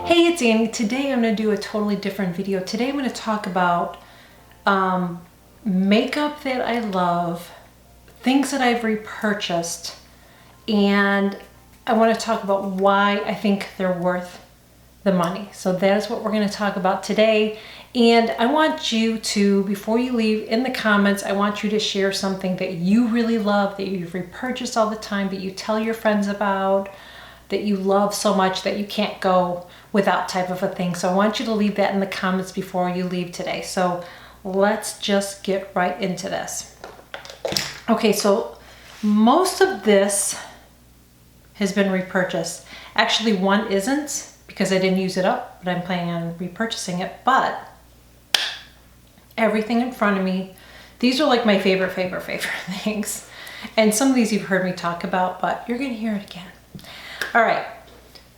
Hey, it's Annie. Today I'm going to do a totally different video. Today I'm going to talk about makeup that I love, things that I've repurchased, and I want to talk about why I think they're worth the money. So that's what we're going to talk about today. And I want you to, before you leave, in the comments, I want you to share something that you really love, that you've repurchased all the time, that you tell your friends about, that you love so much that you can't go without type of a thing. So I want you to leave that in the comments before you leave today. So let's just get right into this. Okay, so most of this has been repurchased. Actually, one isn't because I didn't use it up, but I'm planning on repurchasing it. But everything in front of me, these are like my favorite things. And some of these you've heard me talk about, but you're gonna hear it again. All right,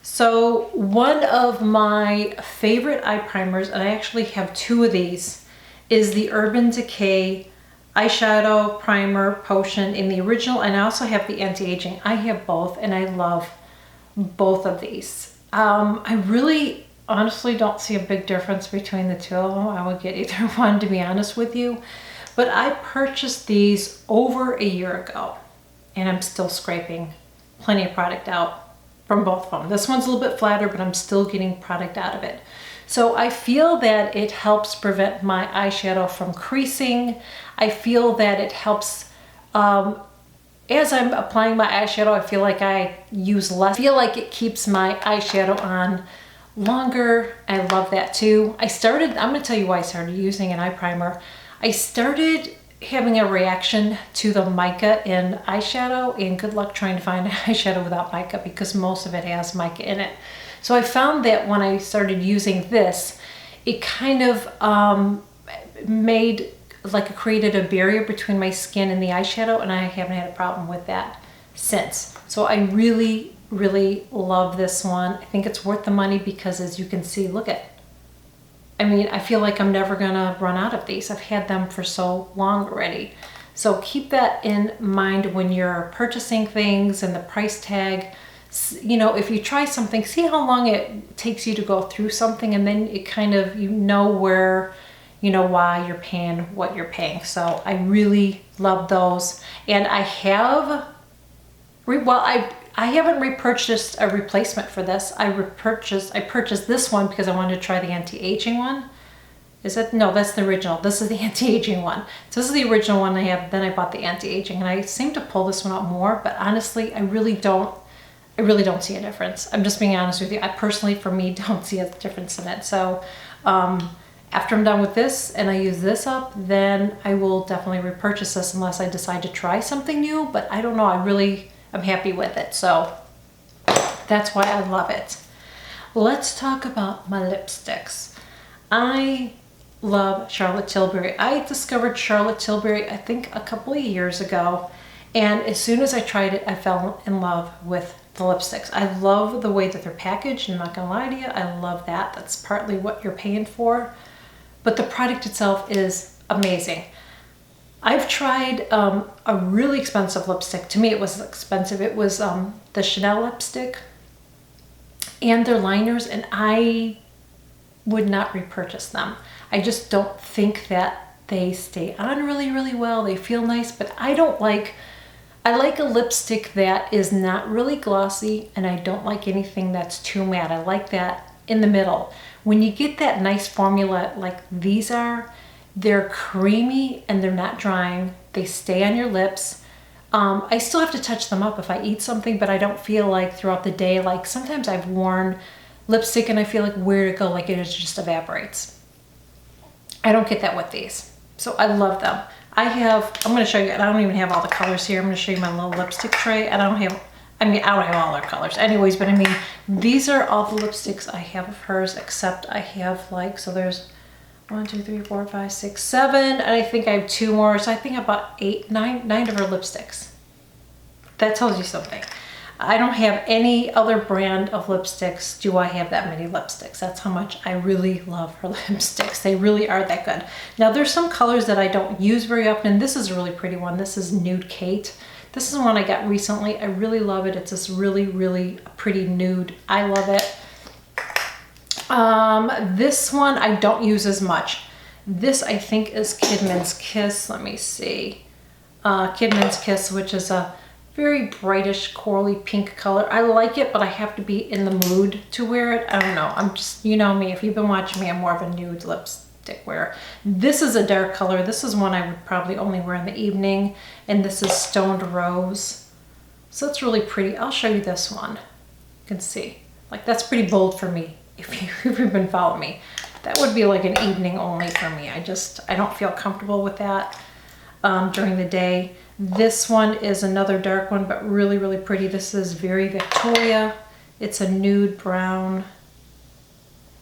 so one of my favorite eye primers, and I actually have two of these, is the Urban Decay eyeshadow primer potion in the original, and I also have the anti-aging. I have both, and I love both of these. I really honestly don't see a big difference between the two of them. I would get either one, to be honest with you, but I purchased these over a year ago, and I'm still scraping plenty of product out from both of them. This one's a little bit flatter, but I'm still getting product out of it. So I feel that it helps prevent my eyeshadow from creasing. I feel that it helps, as I'm applying my eyeshadow, I feel like I use less. I feel like it keeps my eyeshadow on longer. I love that too. I'm gonna tell you why I started using an eye primer. I started having a reaction to the mica in eyeshadow, and good luck trying to find an eyeshadow without mica because most of it has mica in it. So I found that when I started using this, it kind of created a barrier between my skin and the eyeshadow, and I haven't had a problem with that since. So I really, really love this one. I think it's worth the money because, as you can see, look at, I mean, I feel like I'm never gonna run out of these. I've had them for so long already. So keep that in mind when you're purchasing things and the price tag. You know, if you try something, see how long it takes you to go through something, and then it kind of, you know where, you know why you're paying what you're paying. So I really love those. And I have, I haven't repurchased a replacement for this. I purchased this one because I wanted to try the anti-aging one. Is it? No, that's the original. This is the anti-aging one. So this is the original one I have. Then I bought the anti-aging, and I seem to pull this one out more, but honestly, I really don't see a difference. I'm just being honest with you. I personally, for me, don't see a difference in it. So after I'm done with this and I use this up, then I will definitely repurchase this unless I decide to try something new, but I don't know. I'm happy with it. So that's why I love it. Let's talk about my lipsticks. I love Charlotte Tilbury. I discovered Charlotte Tilbury, I think, a couple of years ago. And as soon as I tried it, I fell in love with the lipsticks. I love the way that they're packaged. I'm not gonna lie to you. I love that. That's partly what you're paying for. But the product itself is amazing. I've tried a really expensive lipstick. To me, it was expensive. It was the Chanel lipstick and their liners, and I would not repurchase them. I just don't think that they stay on really, really well. They feel nice, but I like a lipstick that is not really glossy, and I don't like anything that's too matte. I like that in the middle. When you get that nice formula like these are, they're creamy and they're not drying. They stay on your lips. I still have to touch them up if I eat something, but I don't feel like throughout the day, like sometimes I've worn lipstick and I feel like where to go, like it just evaporates. I don't get that with these. So I love them. I'm gonna show you, and I don't even have all the colors here. I'm gonna show you my little lipstick tray, and I don't have all their colors anyways, but I mean, these are all the lipsticks I have of hers, except I have so there's 1, 2, 3, 4, 5, 6, 7, and I think I have 2 more. So I think I bought 9 of her lipsticks. That tells you something. I don't have any other brand of lipsticks. Do I have that many lipsticks? That's how much I really love her lipsticks. They really are that good. Now there's some colors that I don't use very often. This is a really pretty one. This is Nude Kate. This is one I got recently. I really love it. It's this really, really pretty nude. I love it. This one I don't use as much. This I think is Kidman's Kiss. Let me see. Kidman's Kiss, which is a very brightish corally pink color. I like it, but I have to be in the mood to wear it. I don't know. I'm just, you know me, if you've been watching me, I'm more of a nude lipstick wearer. This is a dark color. This is one I would probably only wear in the evening. And this is Stoned Rose. So it's really pretty. I'll show you this one. You can see. Like, that's pretty bold for me. If you've been following me, that would be like an evening only for me. I don't feel comfortable with that during the day. This one is another dark one, but really, really pretty. This is Very Victoria. It's a nude brown.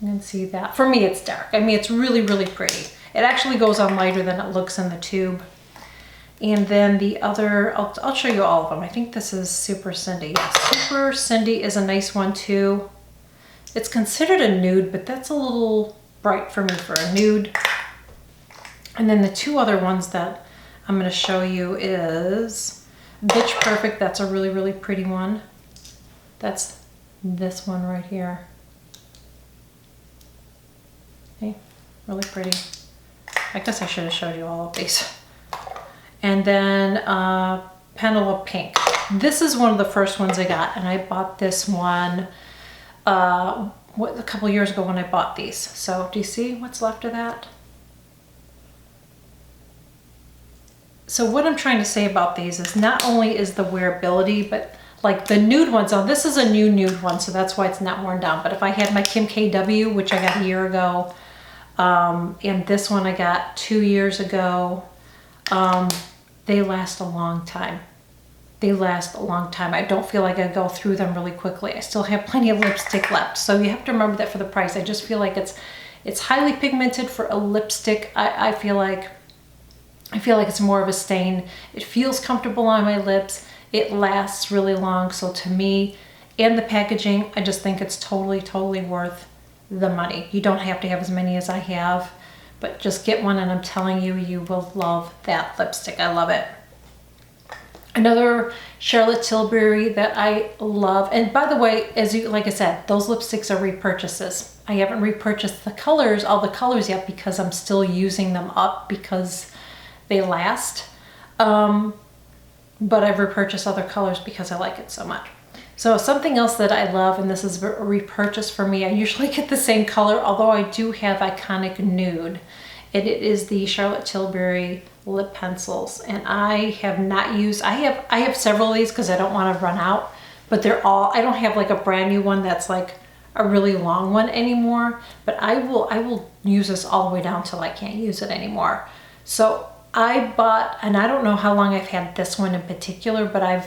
You can see that. For me, it's dark. I mean, it's really, really pretty. It actually goes on lighter than it looks in the tube. And then the other, I'll show you all of them. I think this is Super Cindy. Yes, Super Cindy is a nice one too. It's considered a nude, but that's a little bright for me for a nude. And then the two other ones that I'm going to show you is Bitch Perfect. That's a really, really pretty one. That's this one right here. Okay, really pretty. I guess I should have showed you all of these. And then Penelope Pink. This is one of the first ones I got, and I bought this one a couple years ago when I bought these. So do you see what's left of that? So what I'm trying to say about these is not only is the wearability, but like the nude ones, oh, this is a new nude one, so that's why it's not worn down. But if I had my Kim KW, which I got a year ago, and this one I got 2 years ago, they last a long time. They last a long time. I don't feel like I go through them really quickly. I still have plenty of lipstick left. So you have to remember that for the price. I just feel like it's highly pigmented for a lipstick. I feel like it's more of a stain. It feels comfortable on my lips. It lasts really long. So to me, and the packaging, I just think it's totally, totally worth the money. You don't have to have as many as I have, but just get one and I'm telling you, you will love that lipstick. I love it. Another Charlotte Tilbury that I love, and by the way, like I said, those lipsticks are repurchases. I haven't repurchased the colors, all the colors yet, because I'm still using them up because they last. But I've repurchased other colors because I like it so much. So something else that I love, and this is a repurchase for me, I usually get the same color, although I do have Iconic Nude. And it is the Charlotte Tilbury lip pencils, and I have not used, I have several of these because I don't want to run out, but they're all, I don't have like a brand new one that's like a really long one anymore, but I will use this all the way down till I can't use it anymore. So I bought, and I don't know how long I've had this one in particular, but I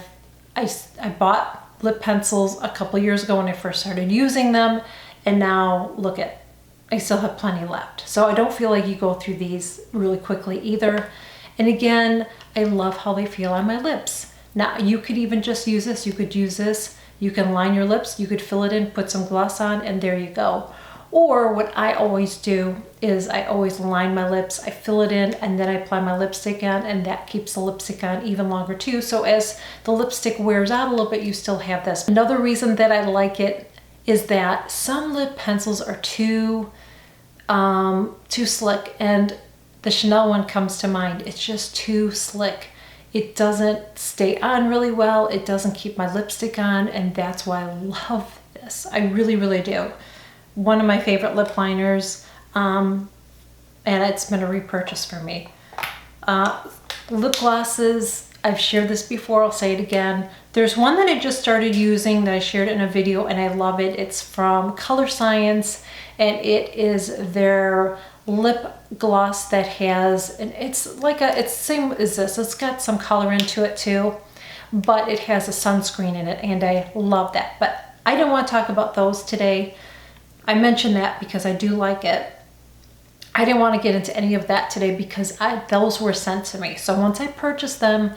bought lip pencils a couple years ago when I first started using them, and now look at, I still have plenty left. So I don't feel like you go through these really quickly either. And again, I love how they feel on my lips. Now you could even just use this. You could use this. You can line your lips. You could fill it in, put some gloss on, and there you go. Or what I always do is I always line my lips. I fill it in and then I apply my lipstick on, and that keeps the lipstick on even longer too. So as the lipstick wears out a little bit, you still have this. Another reason that I like it is that some lip pencils are too slick, and the Chanel one comes to mind. It's just too slick. It doesn't stay on really well. It doesn't keep my lipstick on, and that's why I love this. I really, really do. One of my favorite lip liners, and it's been a repurchase for me. Lip glosses, I've shared this before, I'll say it again. There's one that I just started using that I shared in a video, and I love it. It's from Color Science, and it is their lip gloss that has, and it's like it's the same as this. It's got some color into it too, but it has a sunscreen in it, and I love that. But I don't want to talk about those today. I mentioned that because I do like it. I didn't want to get into any of that today because those were sent to me. So once I purchase them,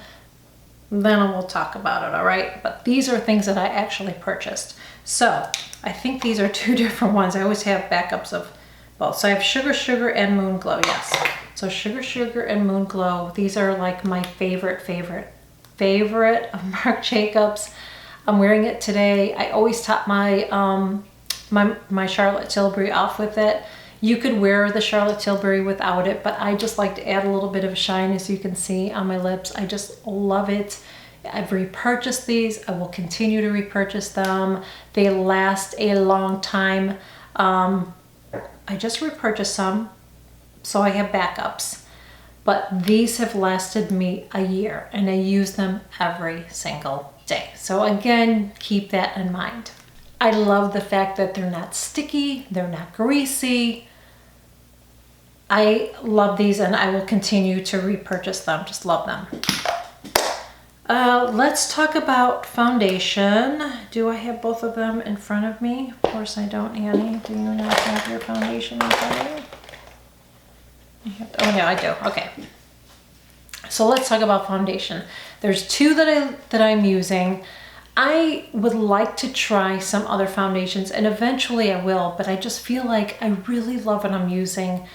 then we'll talk about it, all right? But these are things that I actually purchased. So I think these are two different ones. I always have backups of both. So I have Sugar Sugar and Moon Glow, yes. So Sugar Sugar and Moon Glow, these are like my favorite favorite of Marc Jacobs. I'm wearing it today. I always top my my Charlotte Tilbury off with it. You could wear the Charlotte Tilbury without it, but I just like to add a little bit of a shine, as you can see on my lips. I just love it. I've repurchased these. I will continue to repurchase them. They last a long time. I just repurchased some, so I have backups. But these have lasted me a year, and I use them every single day. So again, keep that in mind. I love the fact that they're not sticky, they're not greasy. I love these, and I will continue to repurchase them. Just love them. Let's talk about foundation. Do I have both of them in front of me? Of course I don't, Annie. Do you not have your foundation in front of you? Oh no, I do. Okay. So let's talk about foundation. There's two that I'm using. I would like to try some other foundations, and eventually I will, but I just feel like I really love what I'm using.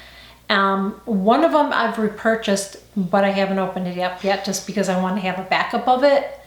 One of them I've repurchased, but I haven't opened it up yet just because I want to have a backup of it.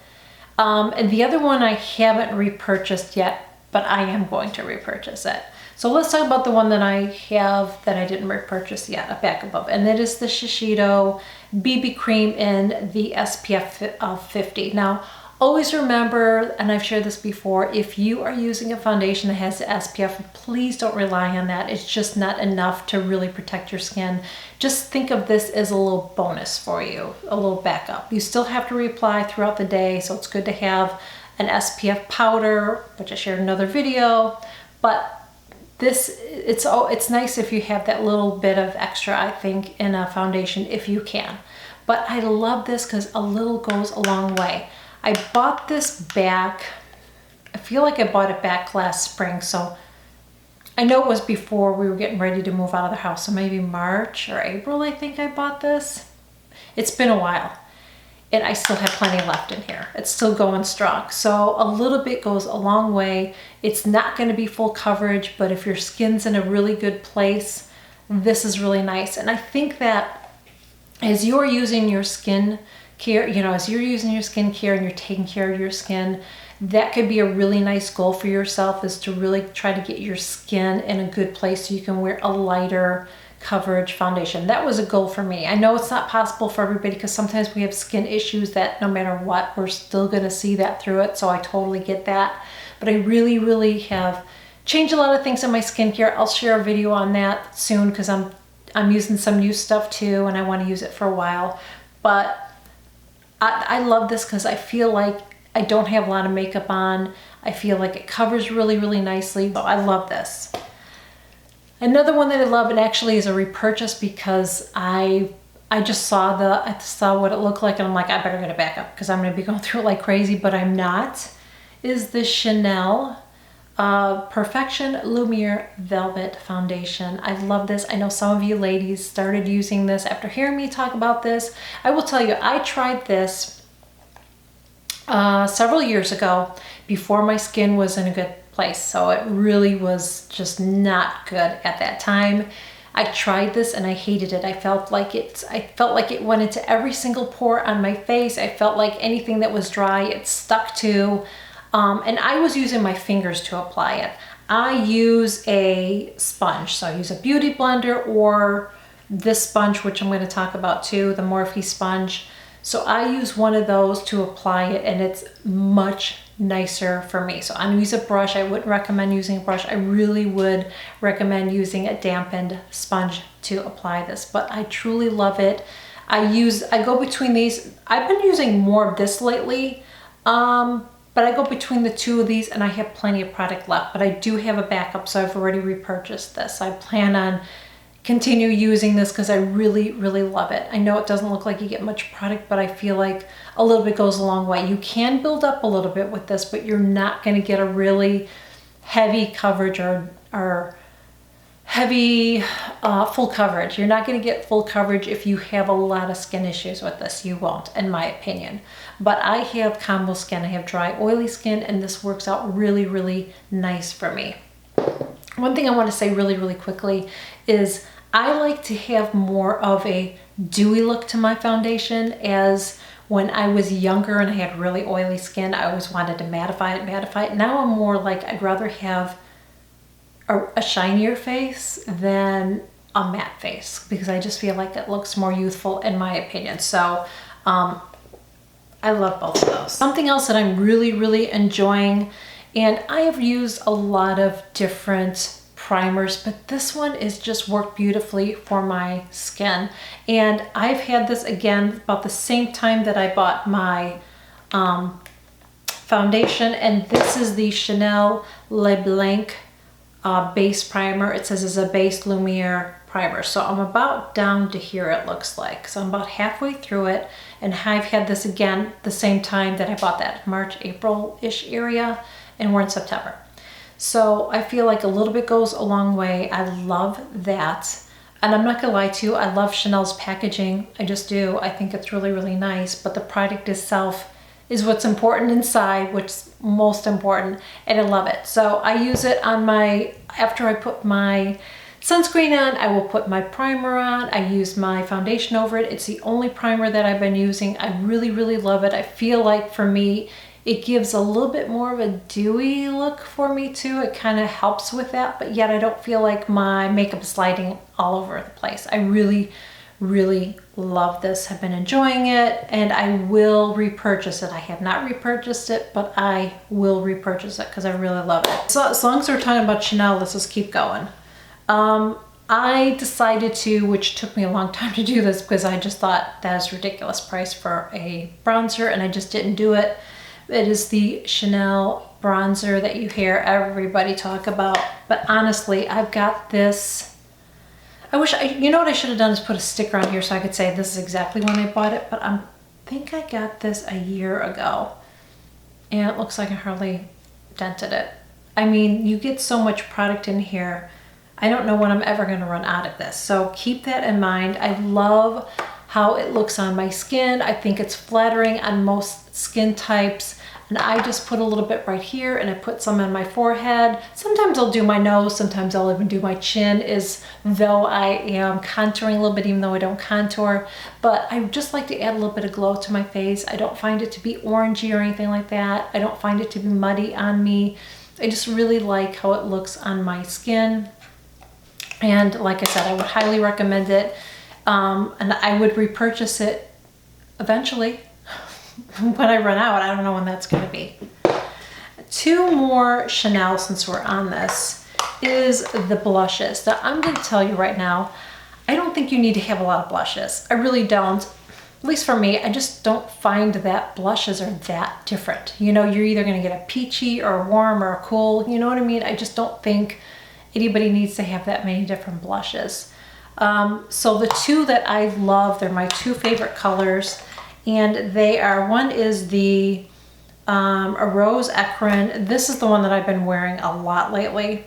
And the other one I haven't repurchased yet, but I am going to repurchase it. So let's talk about the one that I have that I didn't repurchase yet, a backup of, and that is the Shiseido BB cream in the SPF 50. Now, always remember, and I've shared this before, if you are using a foundation that has the SPF, please don't rely on that. It's just not enough to really protect your skin. Just think of this as a little bonus for you, a little backup. You still have to reapply throughout the day, so it's good to have an SPF powder, which I shared in another video. But it's nice if you have that little bit of extra, I think, in a foundation if you can. But I love this because a little goes a long way. I bought this back, I feel like I bought it back last spring, so I know it was before we were getting ready to move out of the house, so maybe March or April I think I bought this. It's been a while, and I still have plenty left in here. It's still going strong, so a little bit goes a long way. It's not going to be full coverage, but if your skin's in a really good place, this is really nice. And I think that as you're using your skin care, as you're using your skincare and you're taking care of your skin, that could be a really nice goal for yourself, is to really try to get your skin in a good place so you can wear a lighter coverage foundation. That was a goal for me. I know it's not possible for everybody because sometimes we have skin issues that no matter what, we're still going to see that through it. So I totally get that. But I really, really have changed a lot of things in my skincare. I'll share a video on that soon because I'm using some new stuff too, and I want to use it for a while. But I love this because I feel like I don't have a lot of makeup on. I feel like it covers really, really nicely. So I love this. Another one that I love, and actually is a repurchase because I just saw what it looked like, and I'm like, I better get a backup because I'm going to be going through it like crazy, but I'm not, is the Chanel Perfection Lumiere Velvet Foundation. I love this. I know some of you ladies started using this after hearing me talk about this. I will tell you, I tried this several years ago before my skin was in a good place. So it really was just not good at that time. I tried this and I hated it. I felt like it went into every single pore on my face. I felt like anything that was dry, it stuck to. And I was using my fingers to apply it. I use a sponge. So I use a beauty blender or this sponge, which I'm going to talk about too, the Morphe sponge. So I use one of those to apply it, and it's much nicer for me. So I'm going to use a brush. I wouldn't recommend using a brush. I really would recommend using a dampened sponge to apply this, but I truly love it. I go between these. I've been using more of this lately, but I go between the two of these, and I have plenty of product left, but I do have a backup, so I've already repurchased this. I plan on continue using this because I really, really love it. I know it doesn't look like you get much product, but I feel like a little bit goes a long way. You can build up a little bit with this, but you're not going to get a really heavy coverage or heavy full coverage. You're not going to get full coverage if you have a lot of skin issues with this. You won't, in my opinion. But I have combo skin. I have dry, oily skin, and this works out really, really nice for me. One thing I want to say really, really quickly is I like to have more of a dewy look to my foundation, as When I was younger and I had really oily skin, I always wanted to mattify it. Now I'm more like, I'd rather have a shinier face than a matte face, because I just feel like it looks more youthful in my opinion. So I love both of those. Something else that I'm really enjoying, and I have used a lot of different primers, but this one is just worked beautifully for my skin. And I've had this again about the same time that I bought my foundation, and this is the Chanel Le Blanc base primer. It says it's a base Lumiere primer. So I'm about down to here, it looks like. So I'm about halfway through it, and I've had this again the same time that I bought that, March, April-ish area, and we're in September. So I feel like a little bit goes a long way. I love that. And I'm not gonna lie to you, I love Chanel's packaging. I just do. I think it's really nice, but the product itself is what's important inside, what's most important, and I love it. So I use it on my, after I put my sunscreen on, I will put my primer on. I use my foundation over it. It's the only primer that I've been using. I really love it. I feel like for me, it gives a little bit more of a dewy look for me too. It kind of helps with that, but yet I don't feel like my makeup is sliding all over the place. I really love this. I've been enjoying it, and I will repurchase it. I have not repurchased it, but I will repurchase it because I really love it. So as long as we're talking about Chanel, let's just keep going. I decided to, which took me a long time to do this because I just thought that is a ridiculous price for a bronzer, and I just didn't do it. It is the Chanel bronzer that you hear everybody talk about. But honestly, I've got this. I wish, you know what I should have done is put a sticker on here so I could say this is exactly when I bought it, but I think I got this a year ago. And it looks like I hardly dented it. I mean, you get so much product in here. I don't know when I'm ever gonna run out of this. So keep that in mind. I love how it looks on my skin. I think it's flattering on most skin types. And I just put a little bit right here, and I put some on my forehead. Sometimes I'll do my nose, sometimes I'll even do my chin, as though I am contouring a little bit, even though I don't contour. But I just like to add a little bit of glow to my face. I don't find it to be orangey or anything like that. I don't find it to be muddy on me. I just really like how it looks on my skin. And like I said, I would highly recommend it. And I would repurchase it eventually when I run out. I don't know when that's going to be. Two more Chanel, since we're on this, is the blushes. Now I'm going to tell you right now, I don't think you need to have a lot of blushes. I really don't. At least for me, I just don't find that blushes are that different. You know, you're either going to get a peachy or a warm or a cool, you know what I mean? I just don't think anybody needs to have that many different blushes. So the two that I love, they're my two favorite colors, and they are, one is the a Rose Ecrin. This is the one that I've been wearing a lot lately.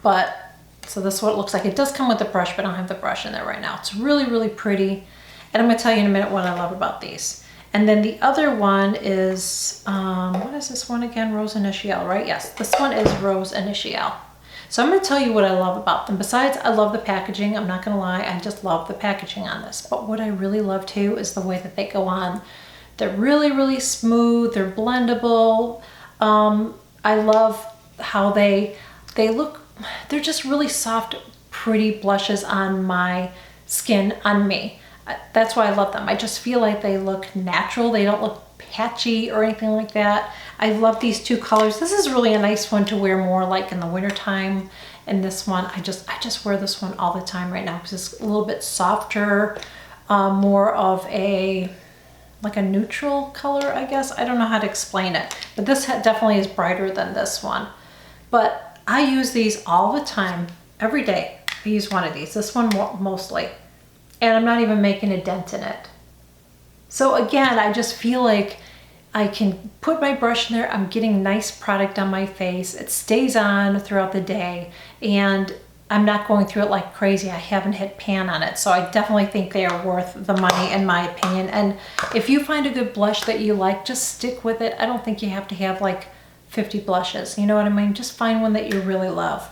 But, so this is what it looks like. It does come with the brush, but I don't have the brush in there right now. It's really pretty. And I'm gonna tell you in a minute what I love about these. And then the other one is, what is this one again? Rose Initiale, right? Yes, this one is Rose Initiale. So I'm going to tell you what I love about them. Besides, I love the packaging. I'm not going to lie, I just love the packaging on this. But what I really love too is the way that they go on. They're really smooth. They're blendable. I love how they look. They're just really soft, pretty blushes on my skin, on me. That's why I love them. I just feel like they look natural. They don't look patchy or anything like that. I love these two colors. This is really a nice one to wear more like in the winter time. And this one, I just wear this one all the time right now because it's a little bit softer, more of a, like a neutral color, I guess. I don't know how to explain it, but this definitely is brighter than this one. But I use these all the time, every day. I use one of these, this one mostly. And I'm not even making a dent in it. So again, I just feel like I can put my brush in there. I'm getting nice product on my face. It stays on throughout the day, and I'm not going through it like crazy. I haven't hit pan on it. So I definitely think they are worth the money in my opinion. And if you find a good blush that you like, just stick with it. I don't think you have to have like 50 blushes. You know what I mean? Just find one that you really love.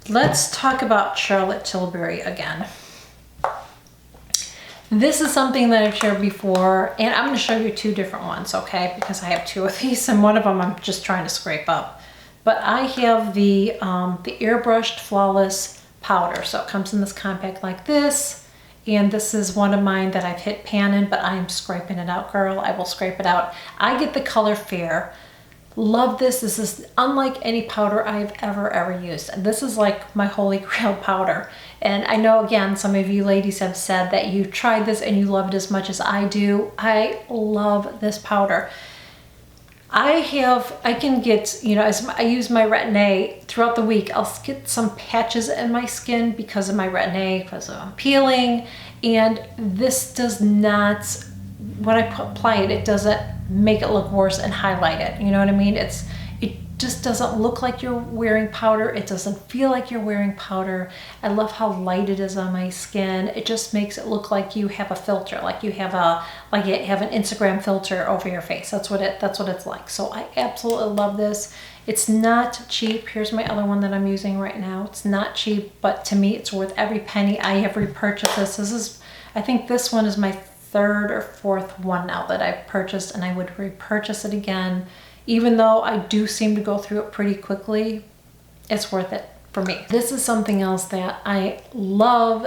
Let's talk about Charlotte Tilbury again. This is something that I've shared before, and I'm going to show you two different ones, okay? Because I have two of these, and one of them I'm just trying to scrape up. But I have the airbrushed flawless powder. So it comes in this compact like this, and this is one of mine that I've hit pan in, but I'm scraping it out, girl. I will scrape it out. I get the color Fair. Love this. This is unlike any powder I've ever used. And this is like my holy grail powder. And I know, again, some of you ladies have said that you tried this and you love it as much as I do. I love this powder. I can get, you know, as I use my Retin-A throughout the week, I'll get some patches in my skin because of my Retin-A, because I'm peeling. And this does not, when I apply it, it doesn't make it look worse and highlight it. You know what I mean? It just doesn't look like you're wearing powder. It doesn't feel like you're wearing powder. I love how light it is on my skin. It just makes it look like you have a filter, like you have an Instagram filter over your face. That's what it's like. So I absolutely love this. It's not cheap. Here's my other one that I'm using right now. It's not cheap, but to me it's worth every penny. I have repurchased this. I think this one is my third or fourth one now that I've purchased, and I would repurchase it again. Even though I do seem to go through it pretty quickly, it's worth it for me. This is something else that I love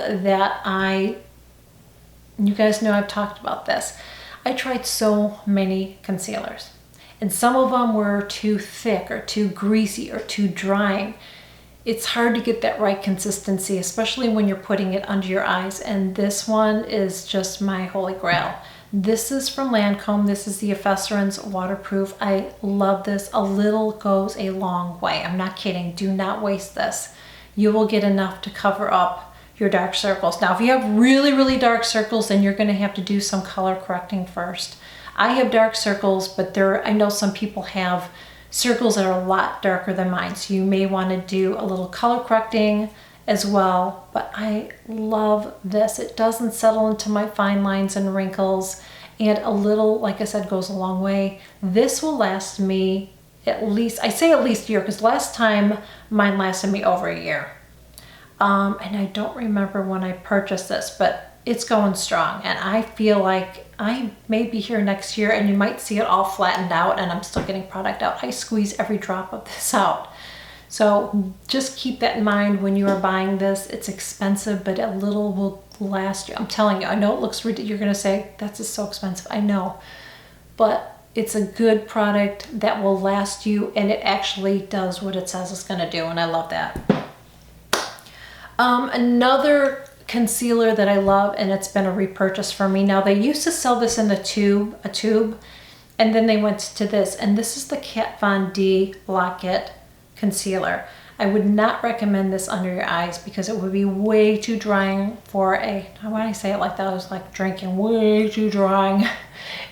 you guys know I've talked about this. I tried so many concealers, and some of them were too thick or too greasy or too drying. It's hard to get that right consistency, especially when you're putting it under your eyes, and this one is just my holy grail. This is from Lancome. This is the Effacierance Waterproof. I love this. A little goes a long way. I'm not kidding. Do not waste this. You will get enough to cover up your dark circles. Now, if you have really dark circles, then you're going to have to do some color correcting first. I have dark circles, but I know some people have circles that are a lot darker than mine. So you may want to do a little color correcting as well, but I love this. It doesn't settle into my fine lines and wrinkles, and a little, like I said, goes a long way. This will last me at least, I say at least a year, because last time mine lasted me over a year. And I don't remember when I purchased this, but it's going strong, and I feel like I may be here next year and you might see it all flattened out and I'm still getting product out. I squeeze every drop of this out. So just keep that in mind when you are buying this. It's expensive, but a little will last you. I'm telling you, I know it looks ridiculous. You're gonna say, that's just so expensive. I know, but it's a good product that will last you, and it actually does what it says it's gonna do, and I love that. Another concealer that I love, and it's been a repurchase for me. Now, they used to sell this in a tube, and then they went to this, and this is the Kat Von D Lock-It concealer. I would not recommend this under your eyes because it would be way too drying for when I say it like that, I was like drinking, way too drying.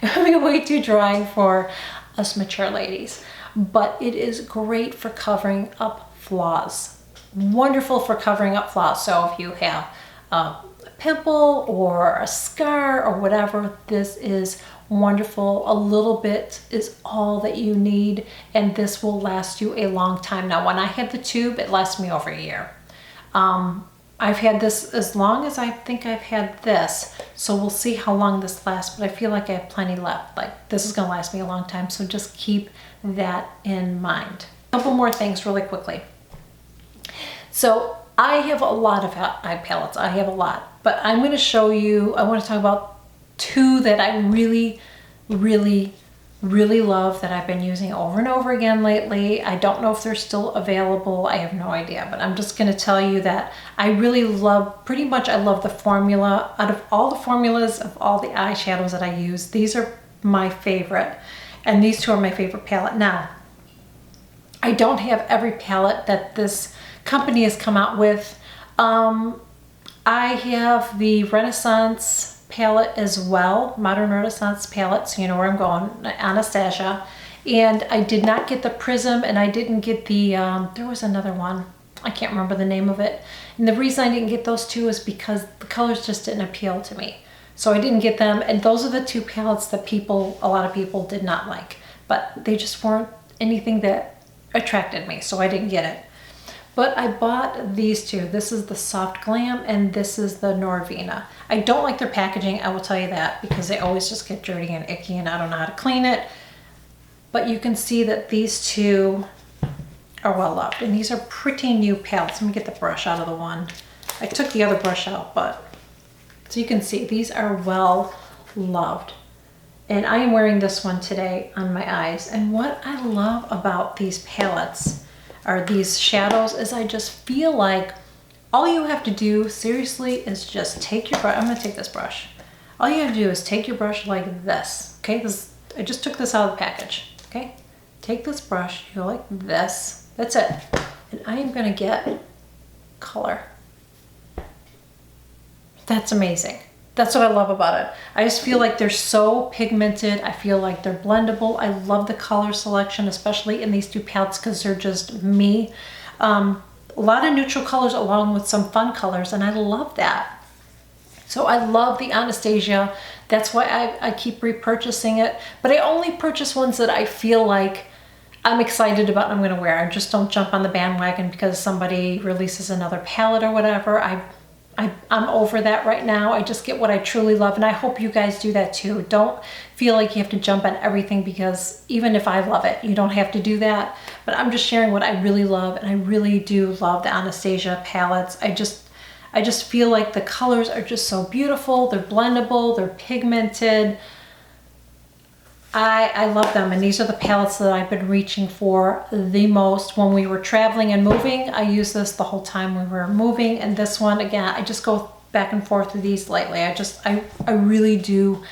It would be way too drying for us mature ladies. But it is great for covering up flaws. Wonderful for covering up flaws. So if you have a pimple or a scar or whatever, this is wonderful. A little bit is all that you need, and this will last you a long time. Now, when I had the tube, it lasted me over a year. I've had this as long as I think I've had this, so we'll see how long this lasts, but I feel like I have plenty left. Like, this is gonna last me a long time, so just keep that in mind. A couple more things really quickly. So I have a lot of eye palettes. I have a lot, but I'm going to show you, I want to talk about two that I really love that I've been using over and over again lately. I don't know if they're still available. I have no idea, but I'm just going to tell you that I really love, pretty much I love the formula. Out of all the formulas of all the eyeshadows that I use, these are my favorite, and these two are my favorite palette. Now, I don't have every palette that this company has come out with. I have the Renaissance palette as well, Modern Renaissance palette, so you know where I'm going, Anastasia. And I did not get the Prism, and I didn't get the, there was another one, I can't remember the name of it. And the reason I didn't get those two is because the colors just didn't appeal to me. So I didn't get them, and those are the two palettes that a lot of people did not like. But they just weren't anything that attracted me, so I didn't get it. But I bought these two. This is the Soft Glam and this is the Norvina. I don't like their packaging, I will tell you that, because they always just get dirty and icky and I don't know how to clean it. But you can see that these two are well loved, and these are pretty new palettes. Let me get the brush out of the one. I took the other brush out, but so you can see these are well loved. And I am wearing this one today on my eyes. And what I love about these palettes are these shadows is I just feel like all you have to do seriously is just take your brush. I'm gonna take this brush. All you have to do is take your brush like this, okay? I just took this out of the package, okay? Take this brush, you go like this, that's it. And I am gonna get color. That's amazing. That's what I love about it. I just feel like they're so pigmented. I feel like they're blendable. I love the color selection, especially in these two palettes because they're just me. A lot of neutral colors along with some fun colors, and I love that. So I love the Anastasia. That's why I keep repurchasing it. But I only purchase ones that I feel like I'm excited about and I'm gonna wear. I just don't jump on the bandwagon because somebody releases another palette or whatever. I'm over that right now. I just get what I truly love, and I hope you guys do that too. Don't feel like you have to jump on everything, because even if I love it, you don't have to do that. But I'm just sharing what I really love, and I really do love the Anastasia palettes. I just feel like the colors are just so beautiful. They're blendable, they're pigmented. I love them, and these are the palettes that I've been reaching for the most when we were traveling and moving. I use this the whole time we were moving, and this one, again, I just go back and forth with these lately. I really do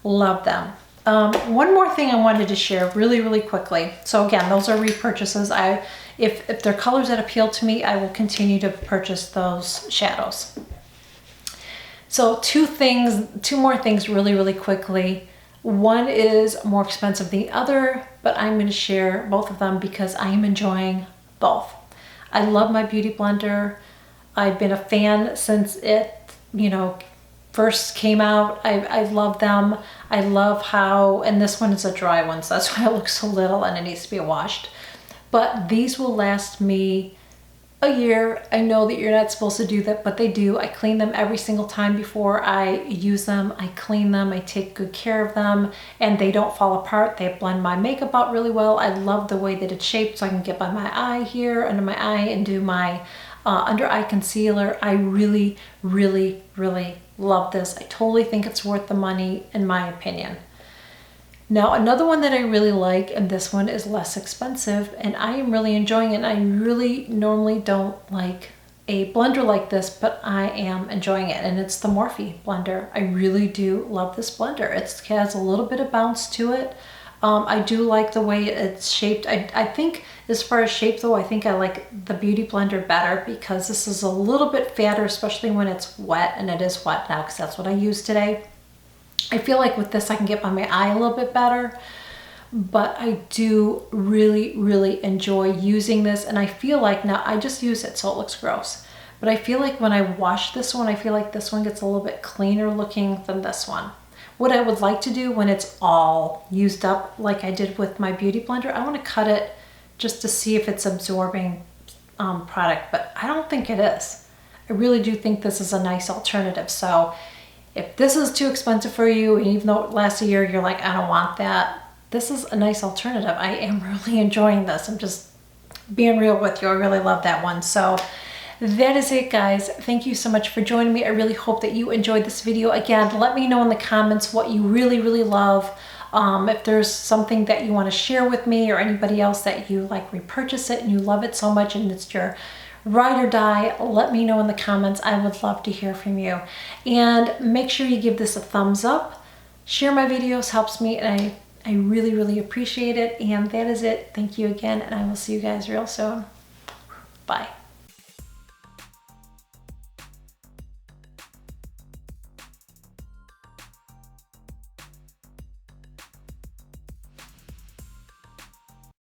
love them. One more thing I wanted to share really quickly. So again, those are repurchases. If they're colors that appeal to me, I will continue to purchase those shadows. So two more things really quickly. One is more expensive than the other, but I'm going to share both of them because I am enjoying both. I love my beauty blender. I've been a fan since it, first came out. I love them. I love how, and this one is a dry one, so that's why it looks so little and it needs to be washed. But these will last me a year. I know that you're not supposed to do that, but they do. I clean them every single time before I use them. I clean them, I take good care of them, and they don't fall apart. They blend my makeup out really well. I love the way that it's shaped, so I can get by my eye here, under my eye, and do my under eye concealer. I really love this. I totally think it's worth the money, in my opinion. Now, another one that I really like, and this one is less expensive, and I am really enjoying it. I really normally don't like a blender like this, but I am enjoying it, and it's the Morphe blender. I really do love this blender. It has a little bit of bounce to it. I do like the way it's shaped. I think as far as shape though, I think I like the Beauty Blender better because this is a little bit fatter, especially when it's wet, and it is wet now because that's what I use today. I feel like with this I can get by my eye a little bit better, but I do really enjoy using this, and I feel like now I just use it so it looks gross. But I feel like when I wash this one, I feel like this one gets a little bit cleaner looking than this one. What I would like to do when it's all used up, like I did with my Beauty Blender, I want to cut it just to see if it's absorbing product, but I don't think it is. I really do think this is a nice alternative. So if this is too expensive for you, and even though it lasts a year, you're like, I don't want that, this is a nice alternative. I am really enjoying this. I'm just being real with you. I really love that one. So that is it, guys. Thank you so much for joining me. I really hope that you enjoyed this video. Again, let me know in the comments what you really love. If there's something that you want to share with me, or anybody else that you like repurchase it and you love it so much and it's your ride or die, let me know in the comments. I would love to hear from you. And make sure you give this a thumbs up. Share my videos, helps me, and I really appreciate it. And that is it. Thank you again, and I will see you guys real soon. Bye.